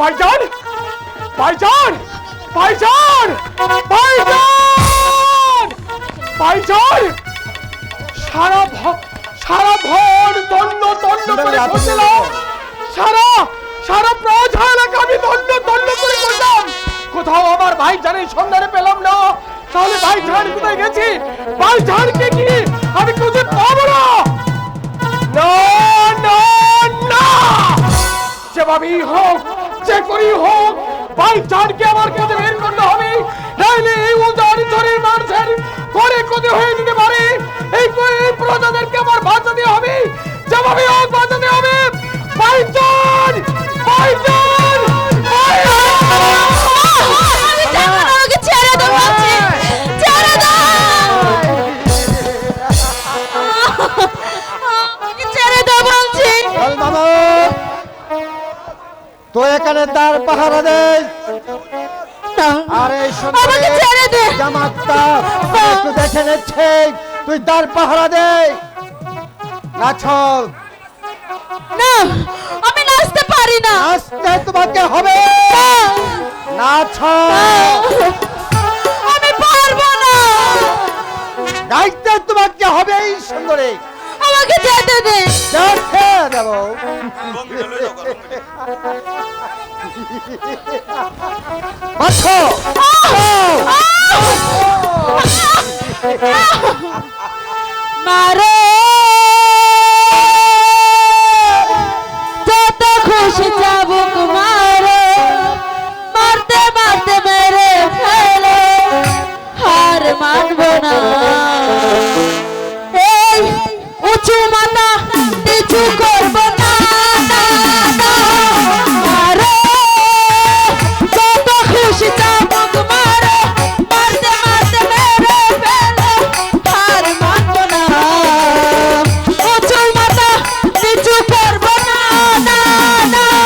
ভাইজান ভাইজান ভাইজান ভাইজান ভাইজান সারা ভর দণ্ড করে করছিলাম। সারা প্রজা এলাকা আমি দণ্ড করে করলাম, কোথাও আমার ভাইজানের সন্ধানে পেলাম না। তাহলে ভাইজান কোথায় গেছি? ভাইজানকে কি আমি খুঁজে পাবো না? না না না, যেভাবেই হোক যে করেই হোক ভাইজানকে আমার কাছে বের করতে হবে, নাইলে এই উদার চরের মানুষের ঘরে ক্ষতি হয়ে যেতে পারে। এই প্রজাদেরকে আমার বাঁচাতে হবে, যেভাবে হোক বাঁচাতে হবে। ভাইজান ভাইজান তো এখানে তার পাহারা দে, আর এই জামাতটা একটু দেখে নিচ্ছে, তুই তার পাহারা দে। নাচল না, আমি নাচতে পারি না। নাচতে তোমাকে হবে, নাচ। আমি পারবো না, নাচতে তোমাকে হবে। এই সুন্দরী আমাকে যেতে দে। যেতে দেব। বাছো মারে যত খুশি চাবুক মারে, মারতে মারতে মেরে ফেলে, হার মানব না। এই উঁচু মাথা নিচু করব না, মারে যত খুশি চাবুক মারে, মারতে মারতে মেরে ফেলে, হার মানব না। উঁচু মাথা নিচু করব না, মারে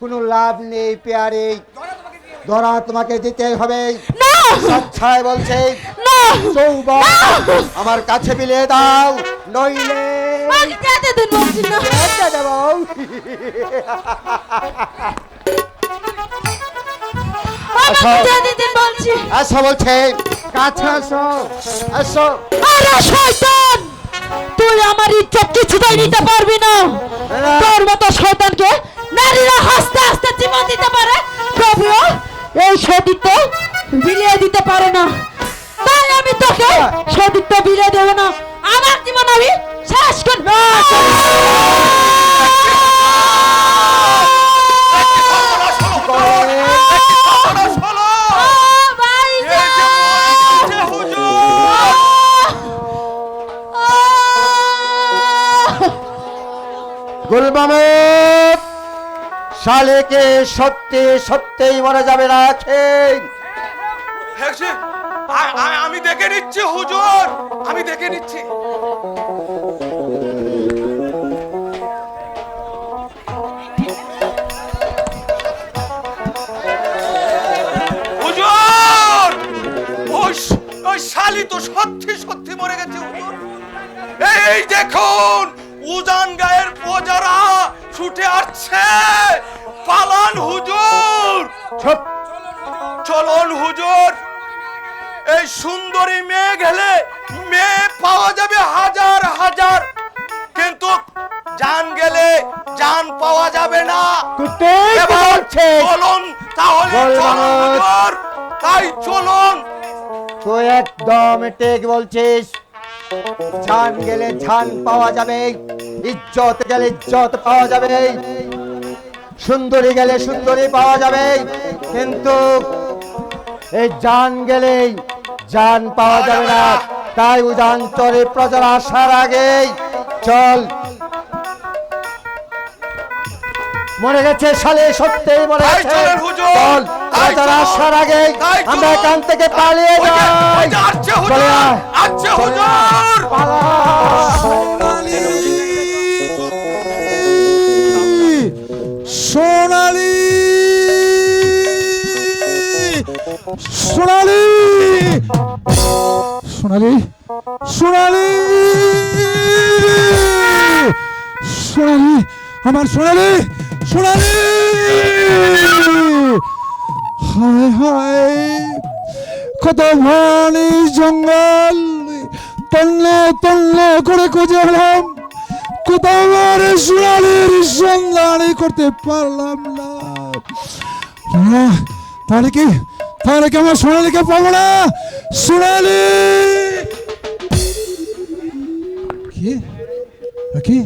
কোনো লাভ নেই পেয়ারে, ধরা তোমাকে দিতে হবে। সচ্ছায় বলছে চৌবন আমার কাছে বিলিয়ে দাও, নইলে দেব। আসো বলছে, কাছে আসো, আসো। আরে শয়তান, তুই আমার ইজ্জত কিছুতেই নিতে পারবি না। তোর মতো শয়তানকে নারীরা হাসতে হাসতে জীবন দিতে পারে, প্রভু এই সতীত্ব বিলিয়ে দিতে পারে না। তাই আমি তোকে সতীত্ব বিলিয়ে দেব না, আমার জীবন আমি শেষ করব। গুলমামেদ শালিকে সত্যি সত্যিই মরে যাবে না খেয়ে। আমি দেখে নিচ্ছি হুজুর, আমি দেখে নিচ্ছি। হুজুর, ওই শালি তো সত্যি সত্যি মরে গেছে হুজুর। এই দেখুন, উজান গায়ের প্রজারা ছুটে আসছে। পালান হুজুর, চলুন হুজুর। এই সুন্দরী মেয়ে গেলে মেয়ে পাওয়া যাবে হাজার হাজার, কিন্তু জান গেলে জান পাওয়া যাবে না। চলুন তাহলে, চলুন হুজুর, তাই চলুন। তুই একদম ঠিক বলছিস। জান গেলে জান পাওয়া যাবে, ইজ্জত গেলে ইজ্জত পাওয়া যাবে, সুন্দরী গেলে সুন্দরী পাওয়া যাবে, কিন্তু এই জান গেলেই জান পাওয়া যাবে না। তাই উজান চরে প্রজারা আসার আগেই চল। মরে গেছে শালে, সত্যিই মরে গেছে। চল, প্রজারা আসার আগেই আমরা এখান থেকে পালিয়ে যাই। চলে আয়, চলে আয়, পালা। সোনালি, সোনালি, সোনালি, সোনালি, সোনালি, আমার সোনালি, সোনালি। হায় হায়, কত ভানি জঙ্গল তল্লে তল্লে করে খুঁজে এলাম, কোথাও আর সোনালির সন্ধান করতে পারলাম না। তাহলে কি আমার সোনালিকে পাবো না? সোনালি কি কি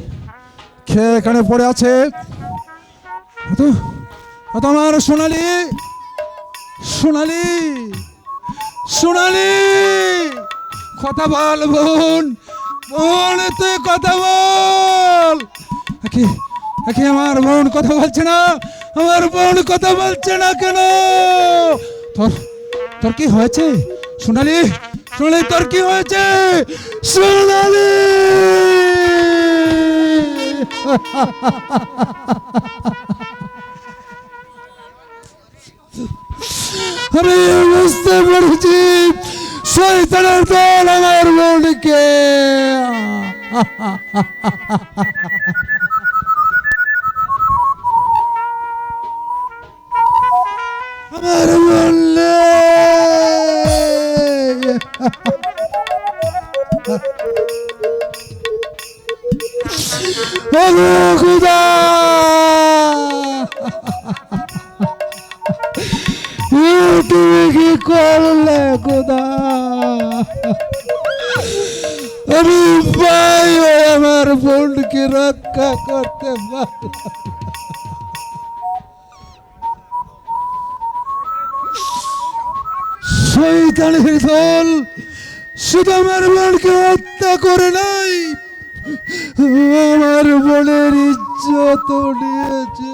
খেয়ে এখানে পড়ে আছে? আমার সোনালি, সোনালি, সোনালি, কথা বল বোন, বোন তুই কথা বল। আমার বোন কথা বলছে না, আমার বোন কথা বলছে না কেন? তোর কি হয়েছে সোনালি? সোনালি, তোর কি হয়েছে সোনালি? আমি বুঝতে পেরেছি, শয়তানের দল আমার বোনকে। আমার বললে খুদা, তুমি কি করলে খুদা? আমি ভাই আমার বোনকে রক্ষা করতে পারলাম। শয়তানের দল শুধু আমার বোনকে হত্যা করে নাই, আমার বোনের ইজ্জত নিয়েছে।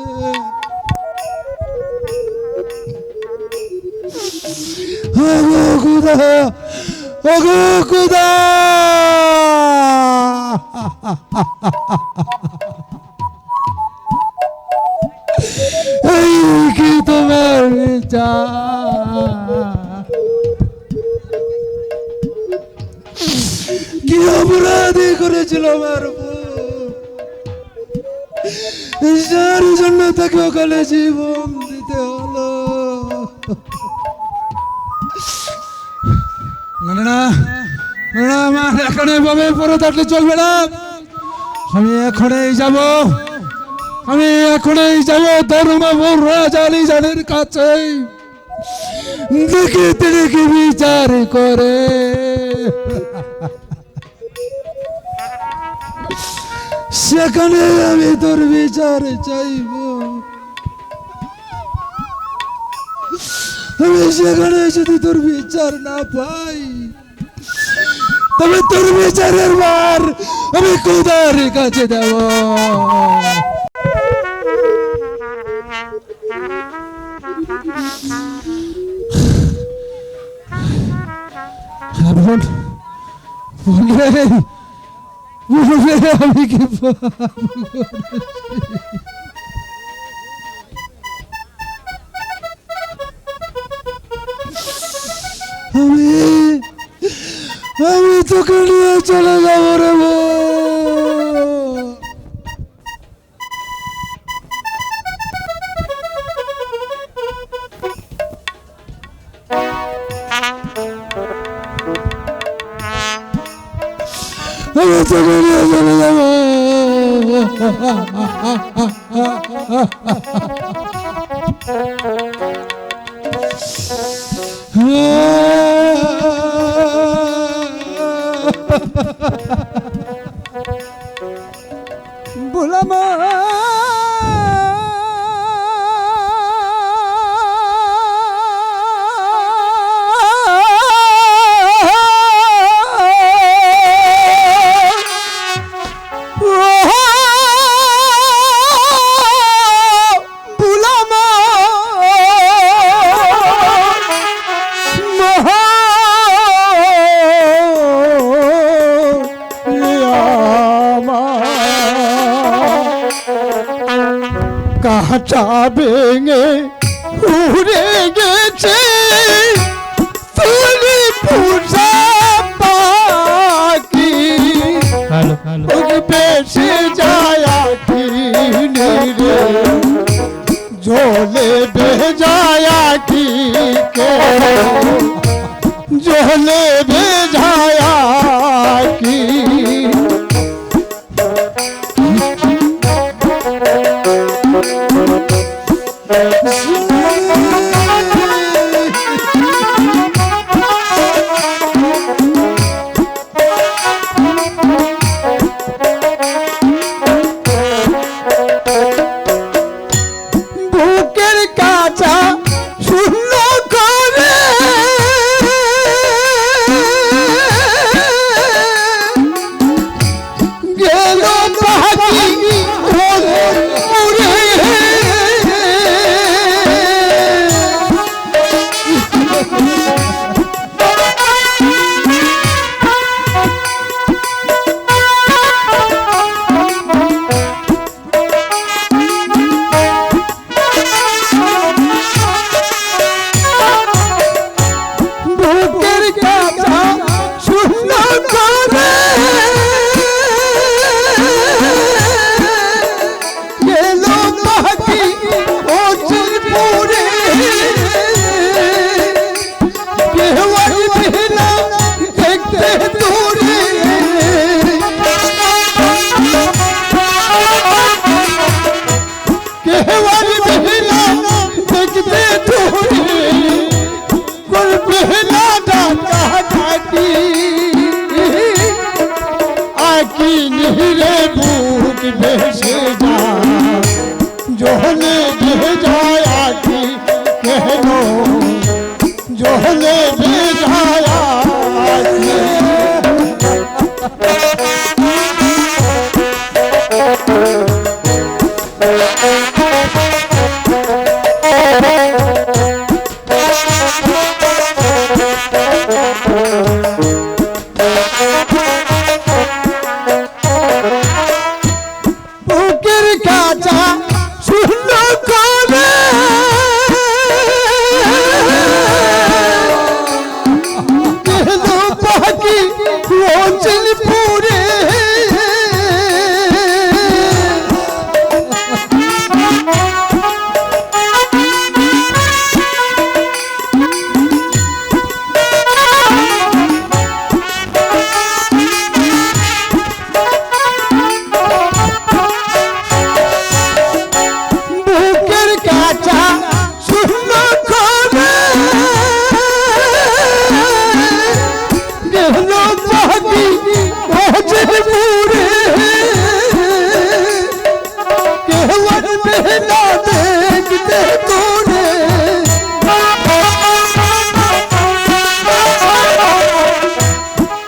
ওগো খুদা, ওগো খুদা, এই কি তোমার বিচার? কি অপরাধী করেছিল আমার বোন, যার জন্য তাকে ওখানে জীবন দিতে হলো? না না না, আমার এখন এভাবে পড়ে থাকলে চলবে না। আমি এখনই যাব, আমি এখনই যাব ধর্মপুর রাজা আলীজানের কাছে, দেখি তিনি কি বিচার করে। সেখানে আমি তোর বিচার চাইব। আমি সেখানে যদি তোর বিচার না পাই, তবে তোর বিচারের বার আমি খোদার কাছে দেব। বোন বলে আমি কি আমি আমি তোকে নিয়ে চলে যাবো রে বোন। আমি তোকে নিয়ে চলে যাবো। বুলামা কাঁচা ভেঙে উড়ে গেছে তুলি পূজা পাখি বেশি যায় আখি রে জলে ভেজায় আখি কে জলে ভেজায় আখি বুকের কাঁচা শূন্য করে গেল পাখি উড়ে বুকের কাঁচা শূন্য করে গেল পাখি অচির পুরে কেওয়াই ভেলা দেখতে তোরে কেওয়াই ভেলা দেখতে তোরে করবে না ডাকা ডাকি আকি নিরে বুক ভেসে যায় জলে ভেজায় আকি কেন জলে ভেজায় আকি বুকের কাঁচা শূন্য করে গেল পাখি অচিল পুরে বুকের কাঁচা শূন্য করে গেল পাখি অচিল পুরে কেওয়ার বেলা দেখতে তোরে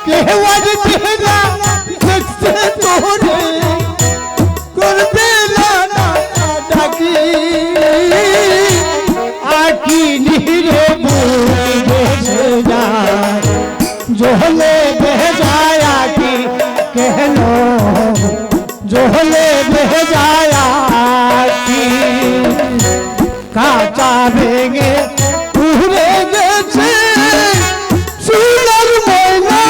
কেওয়ার বেলা দেখতে তোরে করবে না ডাকি কাঁচা ভেঙে উড়ে গেছে সোনার ময়না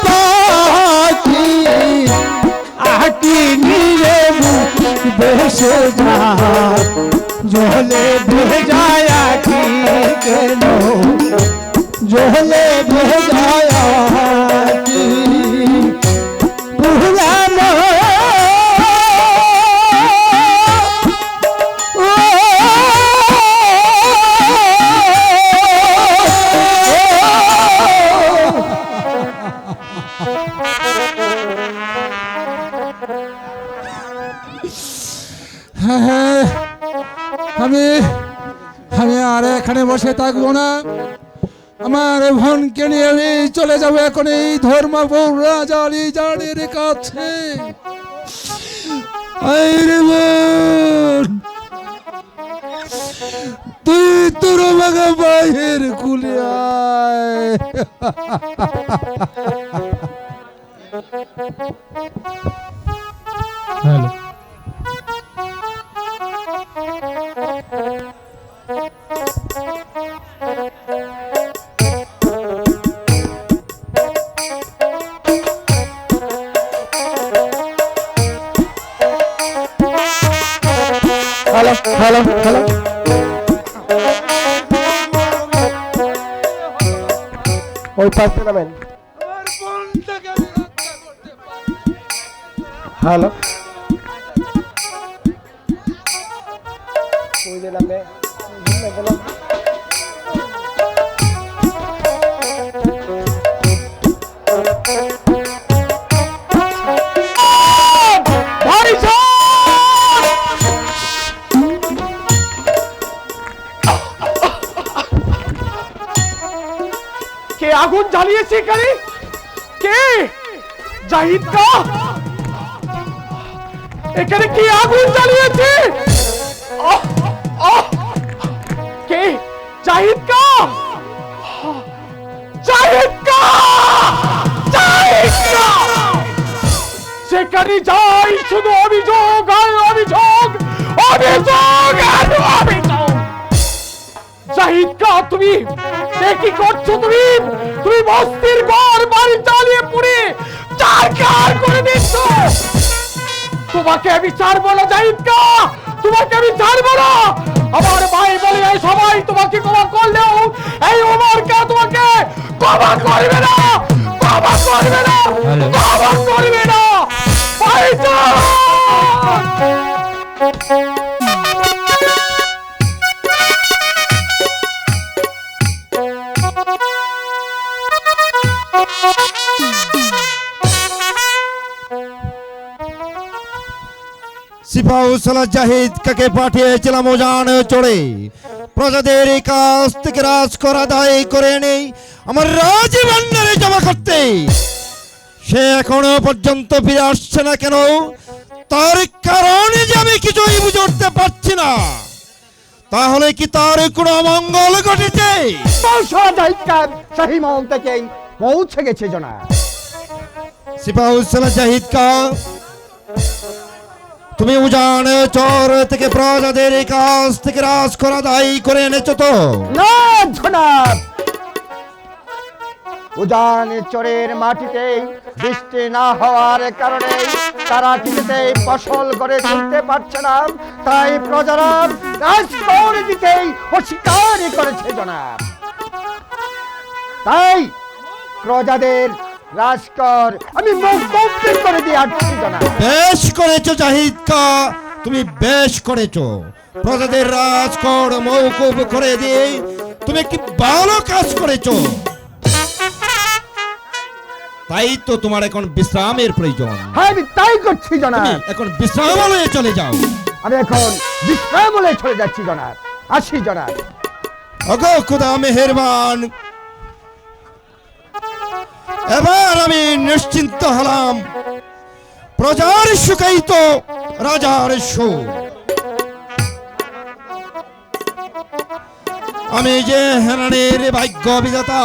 পাখি আটি নিয়ে দেশে যা জলে ভেজায় আখি কেন জলে ভেজায় আখি পুরানো আমি আমি আর এখানে বসে থাকবো না, আমার বোনকে নিয়ে আমি চলে যাবো এখন এই ধর্মপুর রাজা আলীজানের কাছে। এই রে বোন, তুই তোর বাগা বাইরের কুলে আয়। হ্যালো, হ্যালো হ্যালো হ্যালো ওই পাশে নামেন। হ্যালো নামে কে আগুন জ্বালিয়েছে এখানে? কে? জাহিদ কা? এখানে কি আগুন জ্বালিয়েছে? কে? জাহিদ কা? জাহিদ কা? জাহিদ কা? সেখানে যাই শুধু অভিযোগ আর অভিযোগ, অভিযোগ আর অভিযোগ। জাহিদ কা, তুমি কি করছো? তুমি বস্তির ঘর বাড়ি জ্বালিয়ে পুড়ে চারকার করে দিচ্ছ। তোমাকে আমি ছাড়বো না জাহিদ কা, তোমাকে আমি ছাড়বো না। আমার ভাই বলে এই সবাই তোমাকে ক্ষমা করলেও এই ওমর কা তোমাকে ক্ষমা করবে না, ক্ষমা করবে না, ক্ষমা করবে না। ভাইজান, সিপাহসালার জাহিদ কাকে পাঠিয়েছিলাম ওজান চড়ে প্রজাদের কাছ থেকে রাজ করা দায় করে নেই আমার রাজভান্ডারে জমা করতে। সে এখনো পর্যন্ত ফিরে আসছে না কেন? তার কারণে যে আমি কিছুই বুঝতে পারছি না। তাহলে কি তার কোনো অমঙ্গল ঘটেছে? সেই মহল থেকেই পৌঁছে গেছে জনাব। সিপাহসালার জাহিদ কা, তুমি উজান চর থেকে প্রজাদের কাছ থেকে রাজ করা দায়ী করে এনেছো তো? না জনাব, উজান চরের মাটিতে বৃষ্টি না হওয়ার কারণে তারা কিছুতেই ফসল করে তুলতে পারছে না, তাই প্রজারা রাজকর দিতেই অস্বীকার করেছে জনাব। তাই প্রজাদের রাজকর আমি মৌকুফ করে দিয়ে আসছি জনাব। বেশ করেছো জাহিদ কা, তুমি বেশ করেছো। প্রজাদের রাজকর মৌকুফ করে দিয়ে তুমি কি ভালো কাজ করেছো। তাই তো তোমার এখন বিশ্রামের প্রয়োজন। হ্যাঁ, আমি তাই করছি জনাব। তুমি এখন বিশ্রামালয়ে চলে যাও। আমি এখন বিশ্রামালয়ে চলে যাচ্ছি জনাব। আসি জনাব। ওগো খোদা মেহেরবান, এবার আমি নিশ্চিন্ত হলাম। প্রজার সুখাই তো রাজার সুখ। আমি যে হেরানের ভাগ্য বিধাতা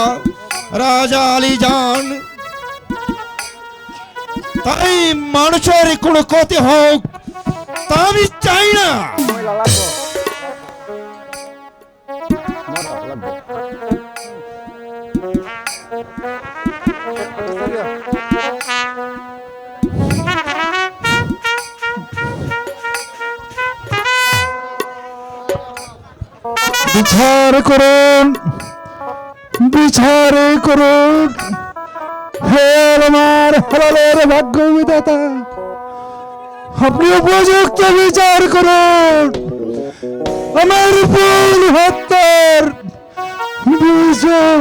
রাজা আলীজান, তাই মানুষের কোনো ক্ষতি হোক তা আমি চাই না। বিচার করুন, বিচার করুন। হে আমার হালালের ভাগ্য বিধাতা, আপনি উপযুক্ত বিচার করুন। আমার ভুল হত্যার বিচার।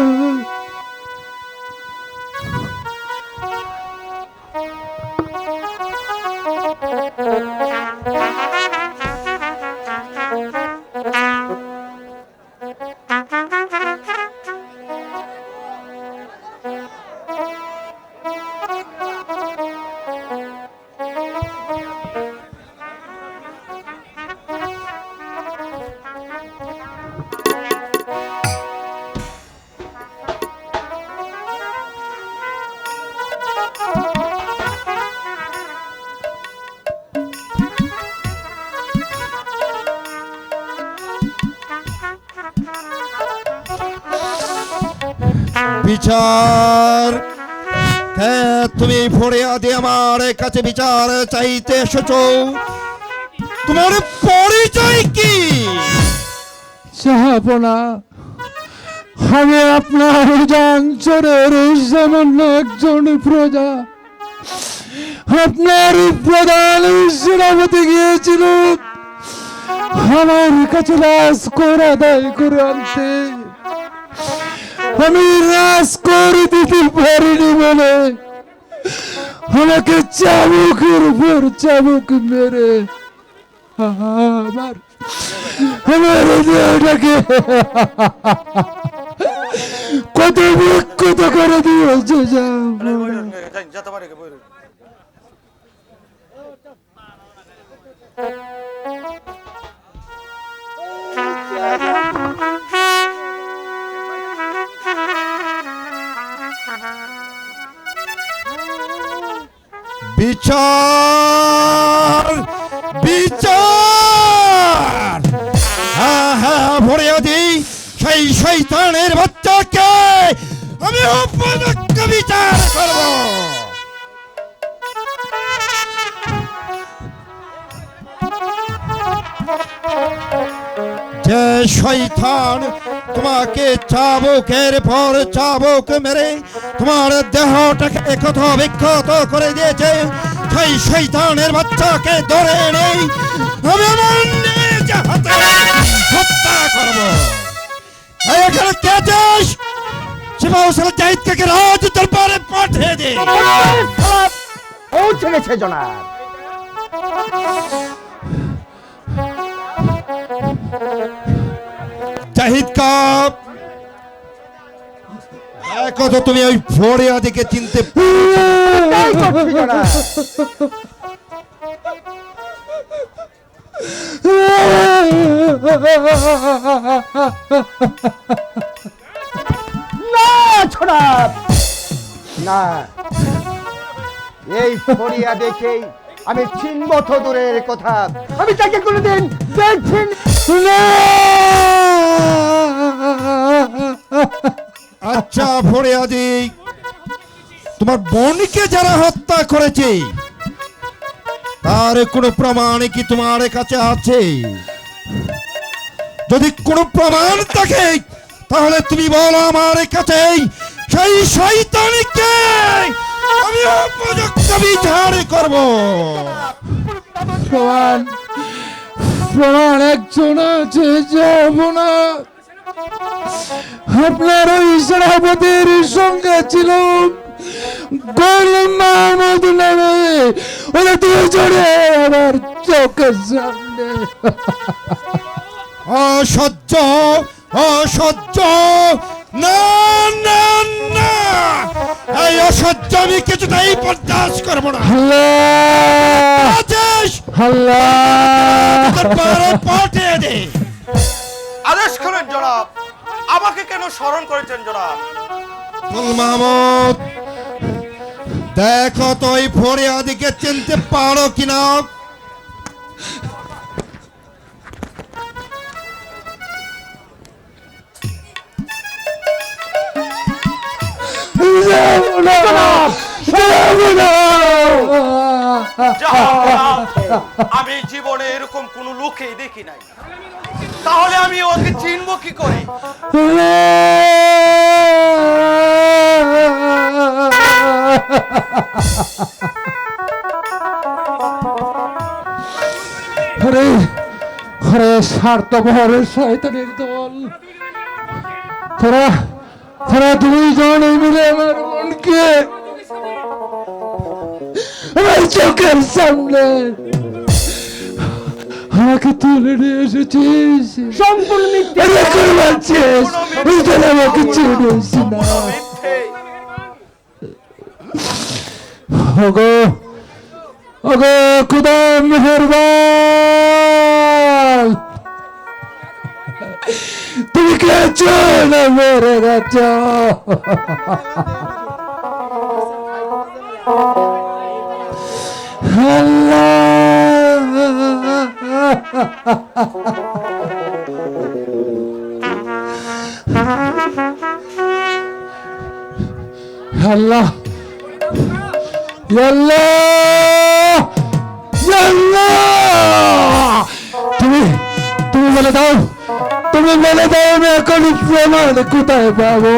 বিচার। হ্যাঁ, তুমি ফরিয়াদি আমার কাছে বিচার চাইতে এসেছো, তোমার পরিচয় কি? চাহাবো না, আমি আপনার অঞ্চলের সামান্য একজন প্রজা। আপনার প্রধান সেনাপতি গিয়েছিল আমার কাছে রাজ করে আদায় করে আনতে। আমি রাজ করে দিতে পারিনি বলে আমাকে চাবুকের উপর চাবুক মেরে আমার দেহটাকে কত বিক্ষত করে দিয়েছে। বিচার, বিচার। হ্যাঁ হ্যাঁ, ফরিয়াদি সেই শয়তানের বাচ্চাকে আমি উপযুক্ত বিচার করব। যে শয়তান তোমাকে চাবুকের পর চাবুক মেরে তোমার দেহটাকে ক্ষত বিক্ষত করে দিয়েছে, সেই শয়তানের বাচ্চাকে ধরে নেই আমি আমার নিজ হাতে হত্যা করব। এই এখানে কে আছিস? শিবাউসাল জাহিদকে রাজ দরবারে পাঠিয়ে দে। পৌঁছে গেছে জনাব। জাহিদ কাপ, দেখো তো তুমি ওই ফরিয়াদিকে চিনতে তাই করছি জনাব। না জনাব, না, এই ফরিয়া দেখেই আমি চিনব তো দূরের কথা, আমি তাকে কোনোদিন দেখছি না। আচ্ছা ফরিয়াদি, তোমার বোনকে যারা হত্যা করেছে তার কোনো প্রমাণ কি তোমার কাছে আছে? যদি কোনো প্রমাণ থাকে তাহলে তুমি বলো আমার কাছে, সেই শয়তানকে আমি উপযুক্ত বিচার করব। প্রমাণ, প্রমাণ একজন আছে, যাব না। আপনার ওই সেনাপতির সঙ্গে ছিল গোলাম মাহমুদ নামে, ওরা দুজনে আমার চোখের সামনে। অসহ্য, অসহ্য, না না না, এই অসহ্য আমি কিছুতেই বরদাস্ত করব না। আল্লাহ, আদেশ, আল্লাহ, দরবারে পাঠিয়ে দে। আদেশ করেন জনাব, আমাকে কেন স্মরণ করেছেন জনাব? গুল মাহমুদ, দেখো তো এই ফরিয়াদিকে চিনতে পারো কিনা। আমি জীবনে এরকম কোন লোকই দেখি নাই। তাহলে আমি ওকে চিনবো কি করে? আরে আরে স্বার্থপর শয়তানের দল, তোরা তোরা দুইজন মিলে আমার মনকে আমার চোখের সামনে আমাকে তুলে নিয়ে এসেছিস। সম্পূর্ণ মিথ্যে। করবাচ্ছিস আমাকে চিনিস না। ওগো ওগো খুদা মেহেরবান, তুমি গেছ না মেরে গেছ। আল্লাহ তুমি তুমি বলে দাও, তুমি বলে দাও আমি এখন প্রমাণ কোথায় পাবো?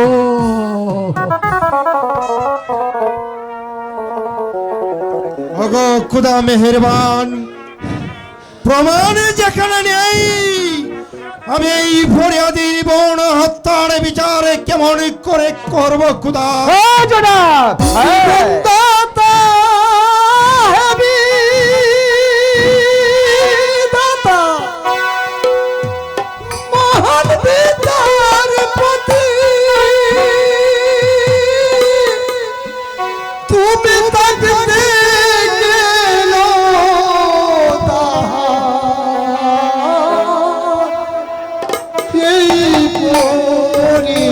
ওগো খুদা মেহেরবান, প্রমাণ যেখানে নেই, আমি এই ফরিয়াদির বোন হত্যার বিচার কেমন করে করব খুদা? জনাব দাতা হেবি দাতা মহান বিচারপতি, তুমি তাকে গেল এই পরিণতি।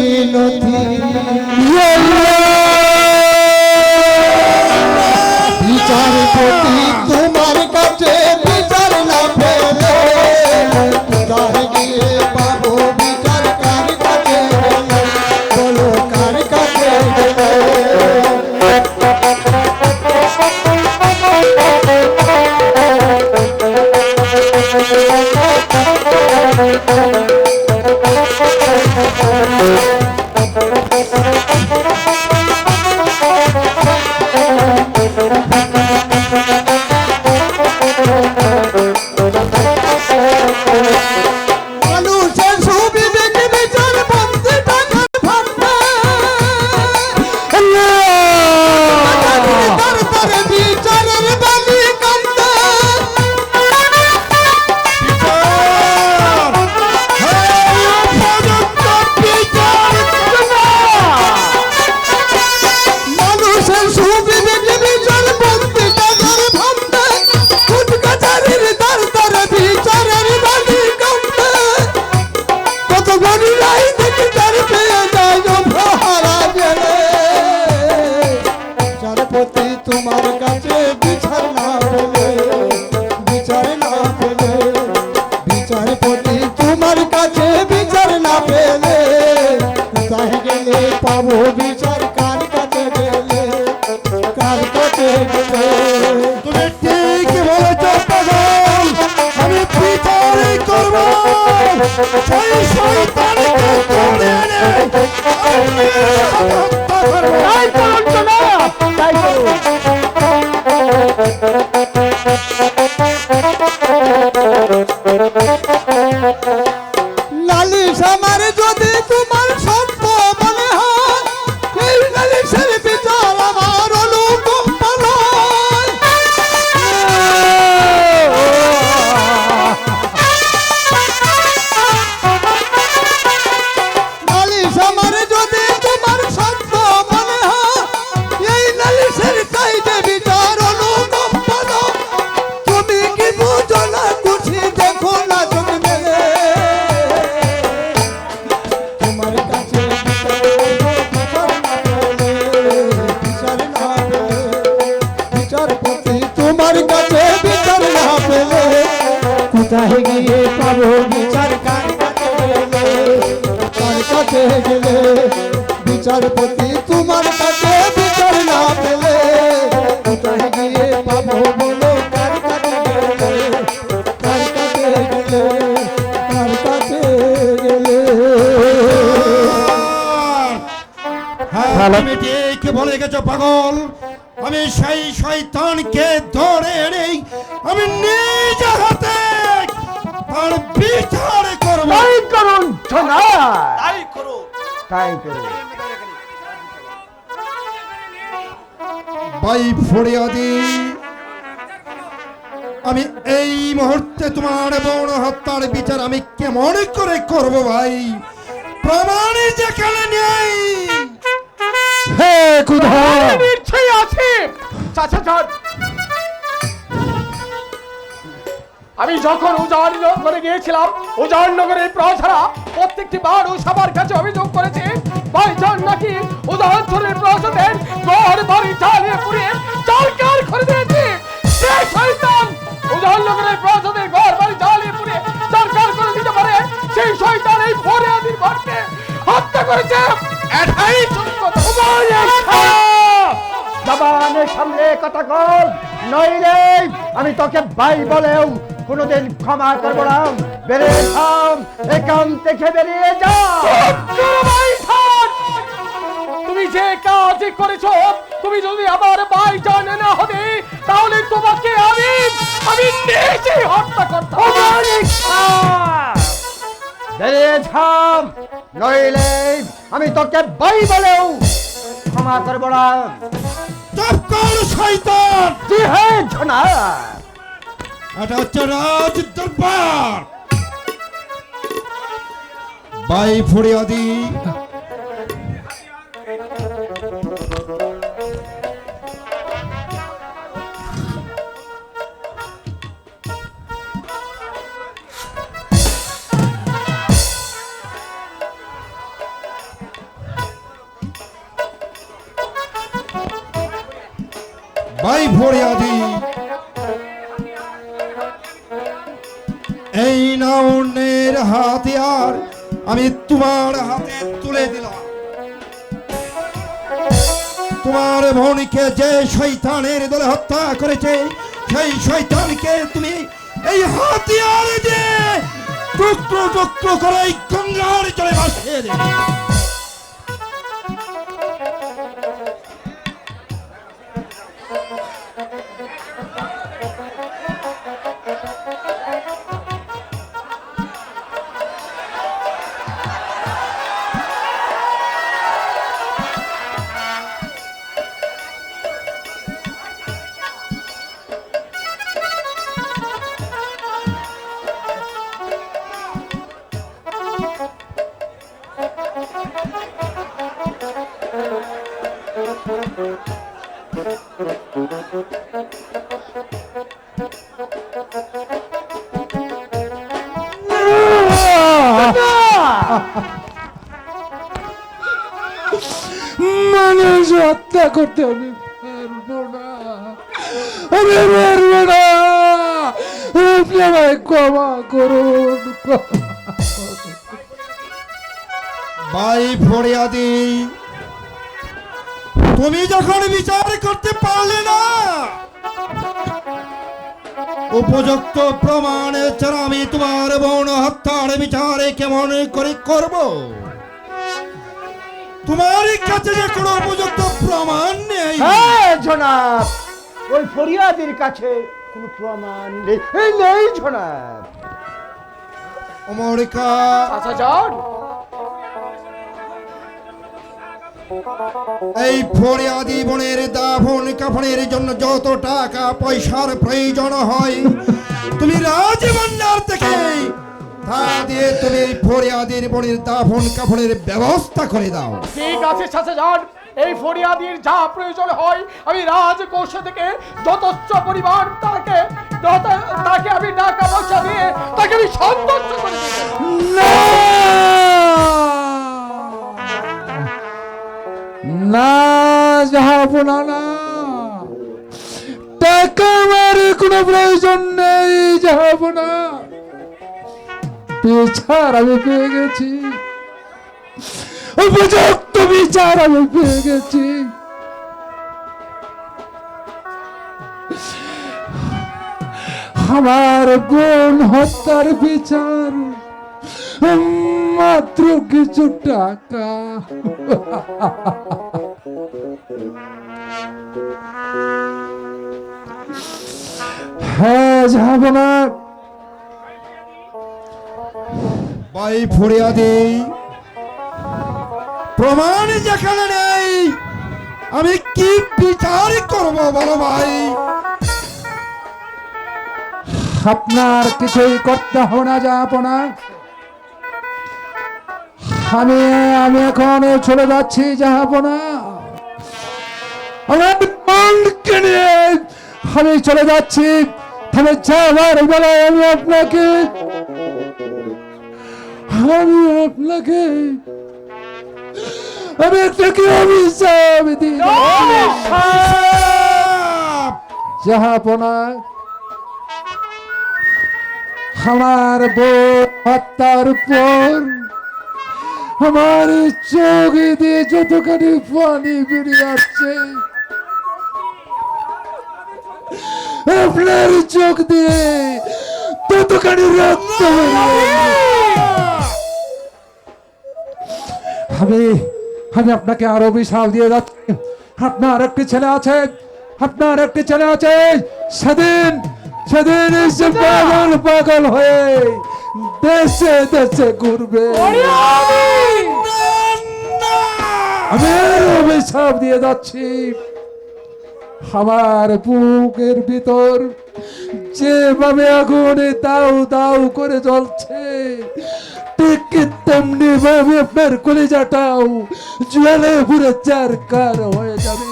বিচারপতি তোমার কাছে বিচার না পেলে কোথায় গিয়ে পাবো বিচার? কার কাছে গেলে বলো, কার কাছে গেলে? মানুষের সুবিবেক বিচার বন্ধে টাকার ভান্ডার বিচারের বালি কান্দে। মানুষের সুবিবেক বিচার বন্ধে টাকার ভান্ডার, কোর্ট কাছারির দ্বার দ্বারে বিচারের বালি কান্দে। কত গরিলাই দেখি তার পেয়ে যায় ভাড়া গেলে। বিচারপতি তোমার কাছে বিচার না পেলে, বিচার না পেলে, বিচারপতি তোমার কাছে বিচার না পেলে কোথায় গেলে পাবো বিচার? কার কাছে গেলে, কার কাছে গেলে? তুমি ঠিক বলেছ পাগল, আমি বিচারই করব। সেই শয়তানকে ধরে এনে আমি হত্যা করব। তাই করুন জনাব, তাই করুন। নালিশ আমার যদি তোমার সত্য মনে হয়, এই নালিশের বিচার আমার অনুকম্প নয়। নালিশ আমার যদি তোমার সত্য মনে হয়, এই নালিশের চাইতে বিচার অনুকম্প নয়। তুমি কি বুঝো না, খুশি দেখো না চোখ মেলে। তোমার কাছে বিচার না পেলে, বিচার না পেলে, বিচারপতি তোমার কাছে বিচার না পেলে কোথায় গিয়ে পাবো বিচার? কার কাছে গেলে, কার কাছে গেলে? বিচারপতি তোমার কাছে বিচার না পেলে কোথায় গিয়ে পাবো বলো? কার কাছে গেলে, কার কাছে গেলে, কার কাছে চালক তুমি ঠিক বলে গেছো পাগল। আমি সেই শয়তানকে ধরে এনে আমি নিজ হাতে তার বিচার করব। তাই করুন জনাব, তাই করো। তাই করুন। ভাই ফরিয়াদি, আমি এই মুহূর্তে তোমার বোন হত্যার বিচার আমি কেমন করে করব ভাই? প্রমাণ যেখানে নেই। হে খুদা, নিশ্চয়ই আছে চাচা যান। আমি যখন উজান নগরে গিয়েছিলাম, উজান নগরের প্রজারা প্রত্যেকটি বার ও সবার কাছে অভিযোগ করেছে ভাইজান নাকি উজানপুরের প্রজাদের ঘর বাড়ি জ্বালিয়ে পুড়িয়ে চারকার করে দিয়েছে। সে শয়তান উজান নগরের প্রজাদের ঘর বাড়ি জ্বালিয়ে পুড়িয়ে চারকার করে দিতে পারে, সেই শয়তান এই ফরিয়াদির ভাইকে হত্যা করেছে। এটাই সত্য। জবানের সামনে কথা কর, নইলে আমি তোকে ভাই বলেও কোনোদিন ক্ষমা করবো না। বেরিয়ে থাম, এখান থেকে বেরিয়ে যা। তুমি যে কাজ করেছো, তুমি যদি আমার ভাই জানে না হবে, তাহলে তোমাকে আমি নিজেই হত্যা করতাম। বেরিয়ে থাম, নইলে আমি তোকে ভাই বলেও ক্ষমা করবো না। চুপ কর শয়তান। জি হ্যাঁ জনাব। এটা হচ্ছে রাজ দরবার। ভাই ফরিয়াদি, ভাই ফরিয়াদি, এই নাউনের হাতিয়ার আমি তোমার হাতে তুলে দিলাম। তোমার বোনকে যে শয়তানের দলে হত্যা করেছে, সেই শয়তানকে তুমি এই হাতিয়ার দিয়ে টুকরো টুকরো করে এই গঙ্গার জলে ভাসিয়ে দেবে। মানুষ হত্যা করতে আমি পারবো না, আমি পারবো না। আপনি আমায় ক্ষমা করুন। ভাই ফরিয়াদি, তুমি যখন বিচার করতে পারলে না, উপযুক্ত প্রমাণ ছাড়া আমি তোমার বোন হত্যার বিচারে কেমন করে করব? তোমার কাছে যে কোনো উপযুক্ত প্রমাণ নেই। হ্যাঁ জনাব, ওই ফরিয়াদির কাছে কোনো প্রমাণ নেই। নেই জনাব। অমরিকা, চাচা যান। এই ফরিয়াদি বোনের দাফন কাফনের জন্য যত টাকা পয়সার প্রয়োজন হয়, তুমি রাজভান্ডার থেকে তা দিয়ে তুমি ফরিয়াদির বোনের দাফন কাফনের ব্যবস্থা করে দাও। ঠিক আছে চাচা যান, এই ফরিয়াদির যা প্রয়োজন হয় আমি রাজকোষ থেকে যথেচ্ছ পরিমাণ তাকে আমি টাকা পয়সা দিয়ে তাকে আমি সন্তুষ্ট করে দেব। না যাবো না, না, টাকা আমার কোনো প্রয়োজন নেই, যাবো না। বিচার আমি পেয়ে গেছি, উপযুক্ত বিচার আমি পেয়ে গেছি। আমার বোন হত্যার বিচার মাত্র কিছু টাকা। হ্যাঁ যাবো না। ভাই ফরিয়াদি, প্রমাণ যেখানে নেই আমি কি বিচার করব বলো ভাই? আপনার কিছুই করতে হবে না যাবো না। আমি আমি এখন চলে যাচ্ছি যাবো না। আমার মনকে নিয়ে আমি চলে যাচ্ছি। তবে যাওয়ার বেলায় আমি আপনাকে আপনাকে অভিশাপ দিই যাবো না। আমার বউ হত্যার পর আমার চোখ দিয়ে যতখানি পানি বেরিয়ে আসছে, আপনার চোখ দিয়ে ততখানি রক্ত আমি আমি আপনাকে আরো অভিশাপ দিয়ে যাচ্ছি। আপনার একটি ছেলে আছে, সেদিন সেদিন এসে পাগল পাগল হয়ে দেশে দেশে ঘুরবে। আমি আরো অভিশাপ দিয়ে যাচ্ছি। আমার বুকের ভিতর যেভাবে আগুনে দাউ দাউ করে জ্বলছে, ঠিক তেমনি ভাবে আপনার কলিজাটাও জলে পুরো চারকার হয়ে যাবে,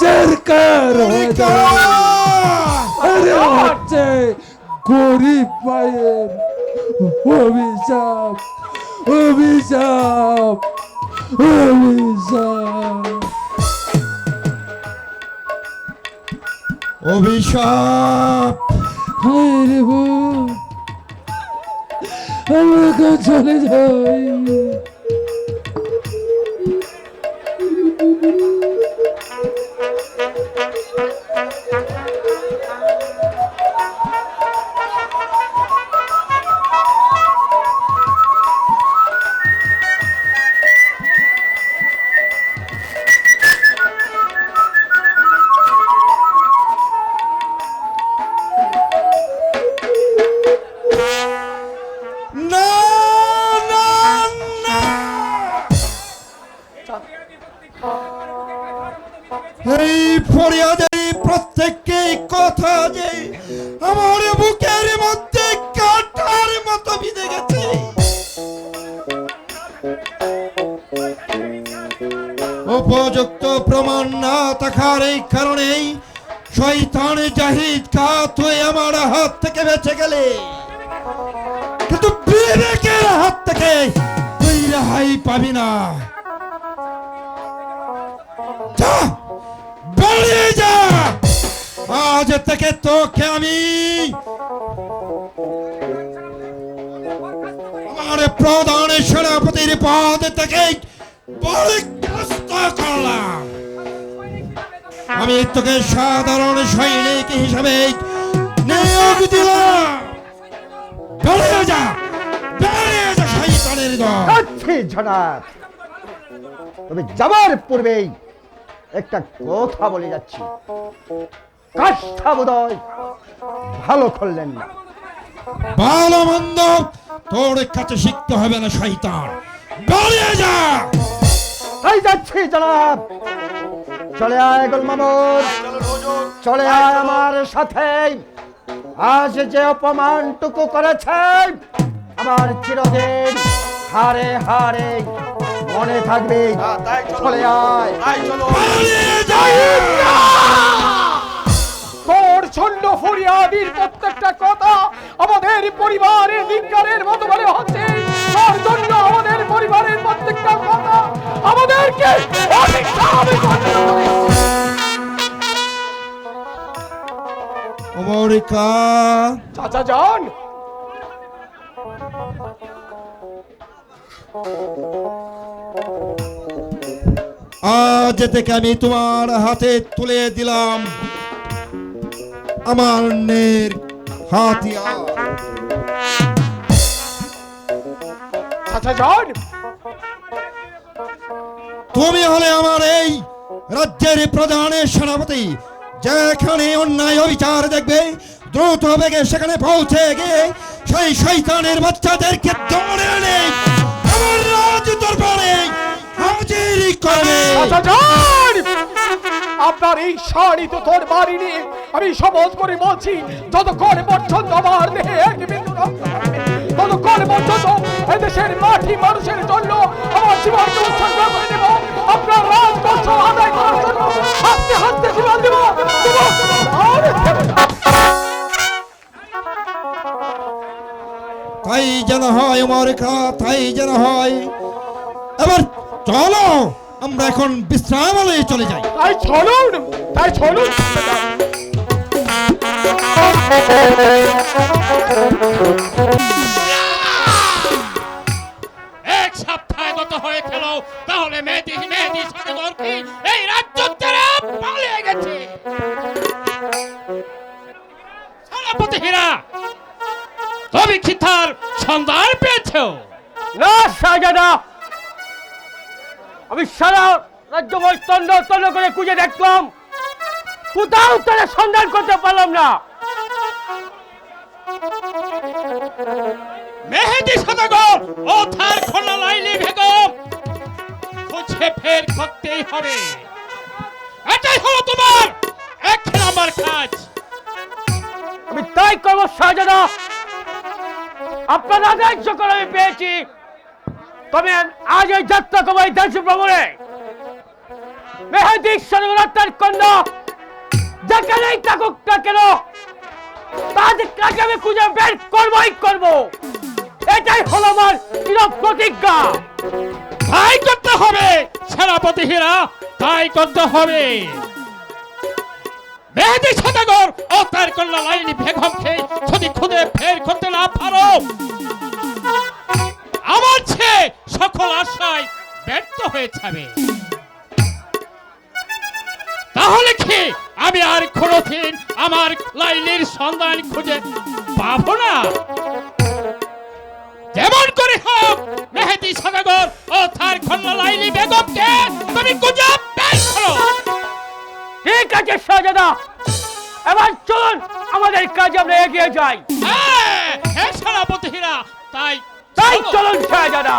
চারকার হয়ে যাবে। আরে হচ্ছে গরিব মায়ের অভিশাপ, অভিশাপ, অভিশাপ। অভিশাপ হায় রে বউ, আমাকে চলে যাই। না না না, এই ফরিয়াদের প্রত্যেককে কথা যে আমার বুকের মধ্যে কাঁটার মতো বিঁধে গেছে। উপযুক্ত প্রমাণ না থাকার এই কারণেই শয়তান জাহিদ কাত হয়ে আমার হাত থেকে বেঁচে গেলে, কিন্তু বিবেকের হাত থেকে তুই রেহাই পাবি না। যা, বেরিয়ে যা। আজ থেকে তোকে আমি আমার প্রধান সেনাপতির পদ থেকে বরখাস্ত করলাম। আমি তোকে সাধারণ সৈনিক হিসাবে নিয়োগ দিলাম। বেরিয়ে যা, বেরিয়ে যা শয়তানের দল। যাচ্ছি জনাব, তবে যাবার পূর্বেই একটা কথা বলে যাচ্ছি। কাজটা বোধহয় ভালো করলেন না। ভালো মন্দ তোর কাছে শিখতে হবে না শয়তান, বেরিয়ে যা। তাই যাচ্ছি জনাব। চলে আয় গোল মামুর, চলে আয় আমার সাথে। আজ যে অপমানটুকু করেছে আমার চিরদিন হারে হারে মনে থাকবে। চলে আয়। বেরিয়ে যা। তোর ছন্ড ফরিয়াদির প্রত্যেকটা কথা আমাদের পরিবারের ধিক্কারের মতো বলে হচ্ছে। তার জন্য আমাদের পরিবারের প্রত্যেকটা কথা আমাদেরকে অভিশাপে পরিণত করেছে। অমরিকা, চাচা যান, আজ থেকে আমি তোমার হাতে তুলে দিলাম আমার নের হাতিয়ার। চাচা যান, তুমি হলে আমার এই রাজ্যের প্রধানের সেনাপতি। যেখানে অন্যায় অবিচার দেখবে দ্রুত বেগে সেখানে পৌঁছে গিয়ে সেই শয়তানের বাচ্চাদেরকে ধরে এনে আমার রাজ দরবারে হাজির করবে। আচ্ছা যান, আপনার এই শাড়ি তো তোর বাড়ি নিয়ে আমি শপথ করে বলছি, যতক্ষণ পর্যন্ত আমার দেহে এক বিন্দু রক্ত থাকবে, ততক্ষণ পর্যন্ত এদেশের মাটি মানুষের জন্য আমার জীবনকে উৎসর্গ করে দেব। আপনার রাজকর্ষ আদায় করার জন্য হাতে হাতে জীবন দেব। আর দেব না। তাই যেন হয় আমার খা, তাই যেন হয়। এবার চলো আমরা এখন বিশ্রামালয়ে চলে যাই। তাই চলুন, তাই চলুন। এক সপ্তাহ গত হয়ে গেল, তাহলে মেহেদী সওদাগর কি এই রাজ্য ছেড়ে পালিয়ে গেছে? সেনাপতি হীরা, তুমি কি তার সন্ধান পেয়েছো? না শাহজাদা, আমি সারা রাজ্যময় তন্ন তন্ন করে খুঁজে দেখলাম, কোথাও তারা সন্ধান করতে পারলাম না। মেহেদী সওদাগর ও তার কন্যা লাইলি বেগম খুঁজে বের করতেই হবে। এটাই হলো তোমার এক নম্বর কাজ। আমি তাই করবো শাহজাদা, আপনার আদেশ যখন আমি পেয়েছি, তবে আজ এই যাত্রা করবো এই দেশ ভ্রমণে। মেহেদী সওদাগর তার কন্যা যেখানেই থাকুক না কেন, তাদের কাছে আমি খুঁজে বের করবোই করবো। এটাই হলো আমার দৃঢ় প্রতিজ্ঞা। তাই করতে হবে সেনাপতি হীরা, তাই করতে হবে। মেহেদী সওদাগর ও তার কন্যা লাইলি বেগমকে যদি খুঁজে বের করতে না পারো, আমার চেয়ে সকল আশায় ব্যর্থ হয়ে যাবে। তাহলে কি আমি আর কোনোদিন আমার লাইলির সন্ধান খুঁজে পাবো না? যেমন করে হোক মেহেদী সওদাগর ও তার কন্যা লাইলি বেগমকে তুমি খুঁজে বের করো। ঠিক আছে শাহজাদা, এবার চলুন আমাদের কাজে আমরা এগিয়ে যাই। হ্যাঁ, হে সেনাপতি হীরা, তাই তাই চলো। চলুন শাহজাদা।